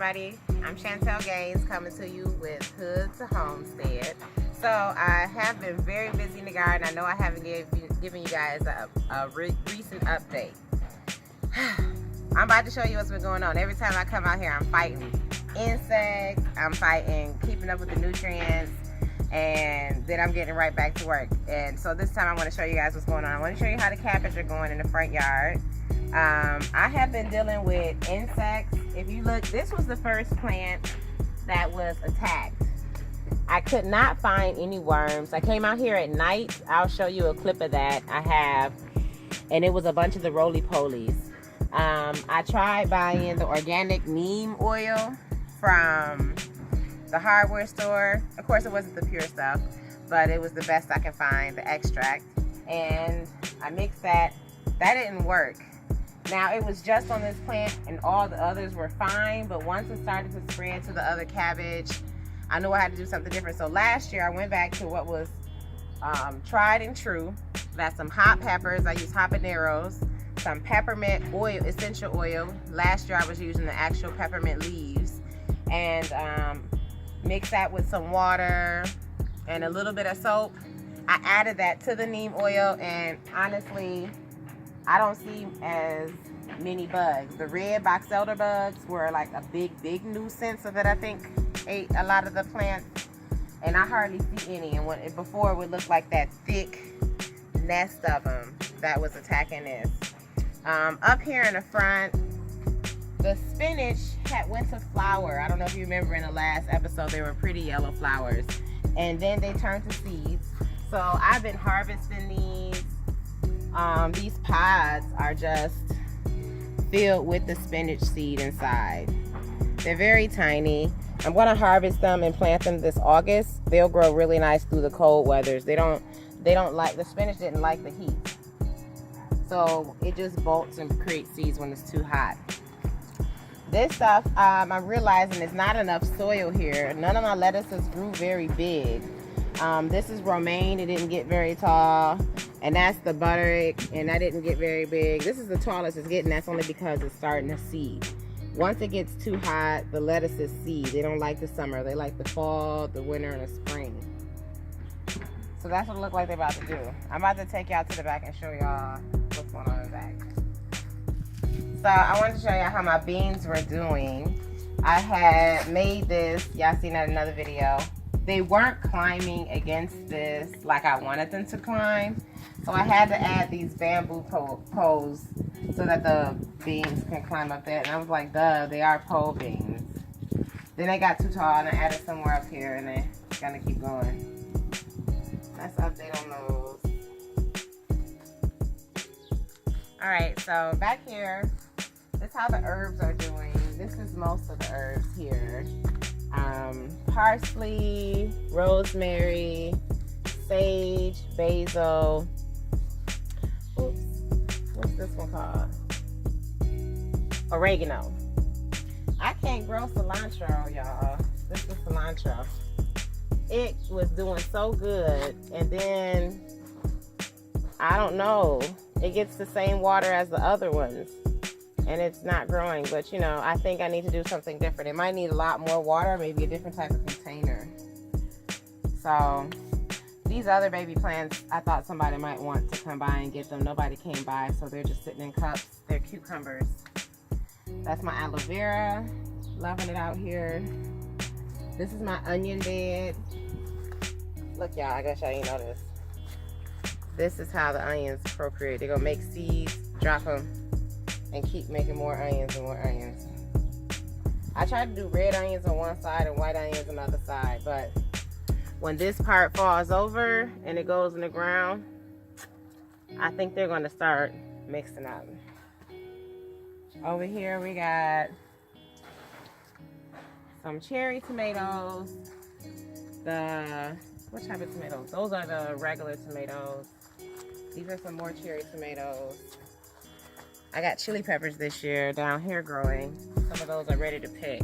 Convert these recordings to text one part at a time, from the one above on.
everybody. I'm Chantel Gaines coming to you with Hood to Homestead. So I have been very busy in the garden. I know I haven't given you guys a recent update. I'm about to show you what's been going on. Every time I come out here, I'm fighting insects, I'm fighting keeping up with the nutrients, and then I'm getting right back to work. And so this time I want to show you guys what's going on. I want to show you how the cabbage are going in the front yard. I have been dealing with insects. If you look, this was the first plant that was attacked. I could not find any worms. I came out here at night. I'll show you a clip of that I have. And it was a bunch of the roly-polies. I tried buying the organic neem oil from the hardware store. Of course, it wasn't the pure stuff, but it was the best I could find, the extract. And I mixed that. That didn't work. Now, it was just on this plant and all the others were fine, but once it started to spread to the other cabbage, I knew I had to do something different. So last year, I went back to what was tried and true. That's some hot peppers. I used habaneros, some peppermint oil, essential oil. Last year, I was using the actual peppermint leaves, and mix that with some water and a little bit of soap. I added that to the neem oil, and honestly, I don't see as many bugs. The red box elder bugs were like a big nuisance that I think ate a lot of the plants, and I hardly see any. And before, it would look like that thick nest of them that was attacking this. Up here in the front, the spinach went to flower. I don't know if you remember in the last episode, they were pretty yellow flowers, and then they turned to seeds. So I've been harvesting these. These pods are just filled with the spinach seed inside. They're very tiny. I'm going to harvest them and plant them this August. They'll grow really nice through the cold weathers. They don't like, the spinach didn't like the heat. So it just bolts and creates seeds when it's too hot. This stuff, I'm realizing there's not enough soil here. None of my lettuces grew very big. This is romaine. It didn't get very tall. And that's the butterick, and that didn't get very big. This is the tallest it's getting. That's only because it's starting to seed. Once it gets too hot, the lettuces seed. They don't like the summer. They like the fall, the winter, and the spring. So that's what it looks like they're about to do. I'm about to take y'all to the back and show y'all what's going on in the back. So I wanted to show y'all how my beans were doing. I had made this, y'all seen that in another video. They weren't climbing against this like I wanted them to climb. So I had to add these bamboo poles so that the beans can climb up there. And I was like, duh, they are pole beans. Then they got too tall and I added some more up here, and they're gonna keep going. That's an update on those. All right, so back here, this is how the herbs are doing. This is most of the herbs here. Parsley, rosemary, sage, basil. Oops, what's this one called? Oregano. I can't grow cilantro, y'all. This is cilantro. It was doing so good, and then I don't know, it gets the same water as the other ones, and it's not growing. But you know, I think I need to do something different. It might need a lot more water, maybe a different type of container. So these other baby plants, I thought somebody might want to come by and get them. Nobody came by, so they're just sitting in cups. They're cucumbers. That's my aloe vera, loving it out here. This is my onion bed. Look, y'all, I gotta show you know this. This is how the onions procreate. They're gonna make seeds, drop them, and keep making more onions and more onions. I tried to do red onions on one side and white onions on the other side, but when this part falls over and it goes in the ground, I think they're gonna start mixing up. Over here we got some cherry tomatoes. What type of tomatoes? Those are the regular tomatoes. These are some more cherry tomatoes. I got chili peppers this year down here growing. Some of those are ready to pick.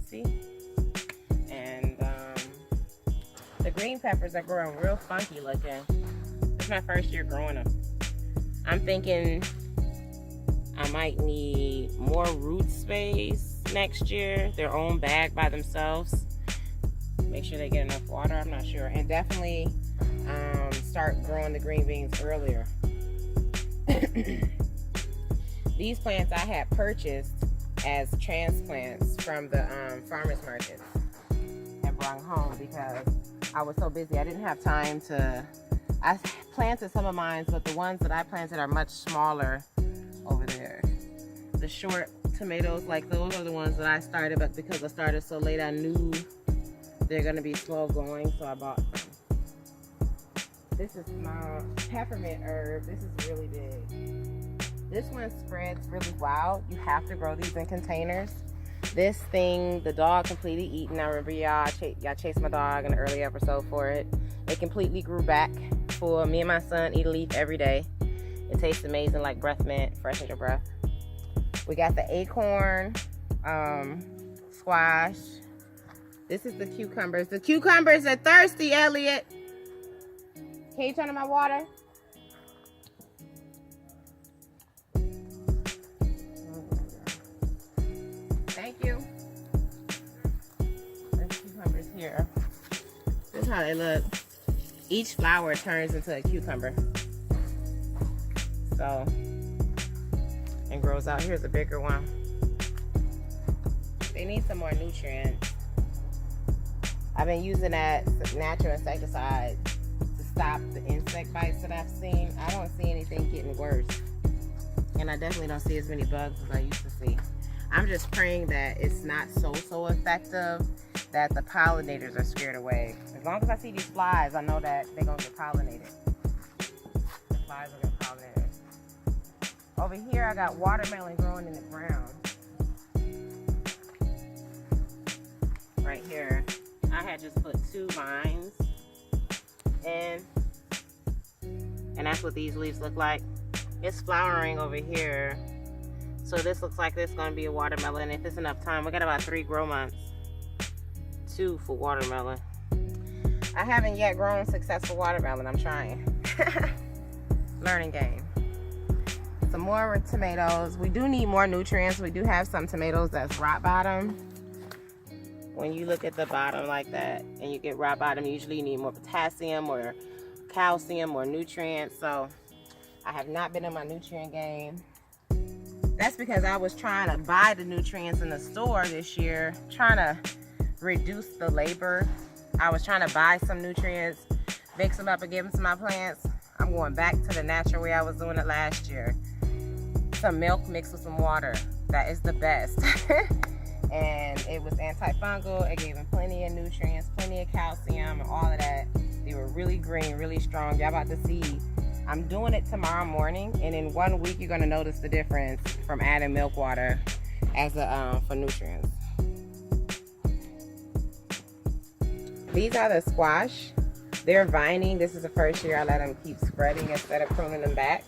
See? And the green peppers are growing real funky looking. This is my first year growing them. I'm thinking I might need more root space next year, their own bag by themselves. Make sure they get enough water, I'm not sure. And definitely start growing the green beans earlier. These plants I had purchased as transplants from the farmers markets and brought home because I was so busy. I didn't have time to. I planted some of mine, but the ones that I planted are much smaller over there. The short tomatoes, like those are the ones that I started, but because I started so late, I knew they're gonna be slow going, so I bought them. This is my peppermint herb. This is really big. This one spreads really wild. You have to grow these in containers. This thing, the dog completely eaten. I remember y'all chased my dog in an early episode for it. It completely grew back full. Me and my son eat a leaf every day. It tastes amazing, like breath mint, freshens your breath. We got the acorn, squash. This is the cucumbers. The cucumbers are thirsty, Elliot. Can you turn on my water? Thank you. There's cucumbers here. This is how they look. Each flower turns into a cucumber. So, and grows out. Here's a bigger one. They need some more nutrients. I've been using that natural insecticide to stop the insect bites that I've seen. I don't see anything getting worse. And I definitely don't see as many bugs as I used to see. I'm just praying that it's not so effective that the pollinators are scared away. As long as I see these flies, I know that they're gonna get pollinated. The flies are gonna pollinate it. Over here, I got watermelon growing in the ground. Right here, I had just put 2 vines in, and that's what these leaves look like. It's flowering over here. So this looks like this is going to be a watermelon. If it's enough time, we got about 3 grow months. 2 for watermelon. I haven't yet grown successful watermelon. I'm trying. Learning game. Some more tomatoes. We do need more nutrients. We do have some tomatoes that's rock bottom. When you look at the bottom like that and you get rock bottom, usually you need more potassium or calcium or nutrients. So I have not been in my nutrient game. That's because I was trying to buy the nutrients in the store this year, trying to reduce the labor. I was trying to buy some nutrients, mix them up and give them to my plants. I'm going back to the natural way I was doing it last year. Some milk mixed with some water. That is the best. And it was antifungal. It gave them plenty of nutrients, plenty of calcium, and all of that. They were really green, really strong. Y'all about to see. I'm doing it tomorrow morning, and in 1 week you're gonna notice the difference from adding milk water as a for nutrients. These are the squash. They're vining. This is the first year I let them keep spreading instead of pruning them back.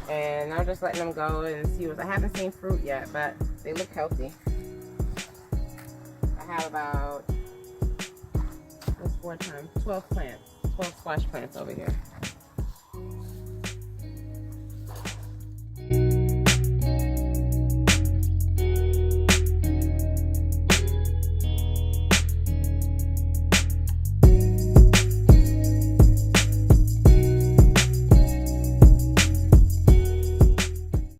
And I'm just letting them go and see what. I haven't seen fruit yet, but they look healthy. I have about 12 plants, 12 squash plants over here.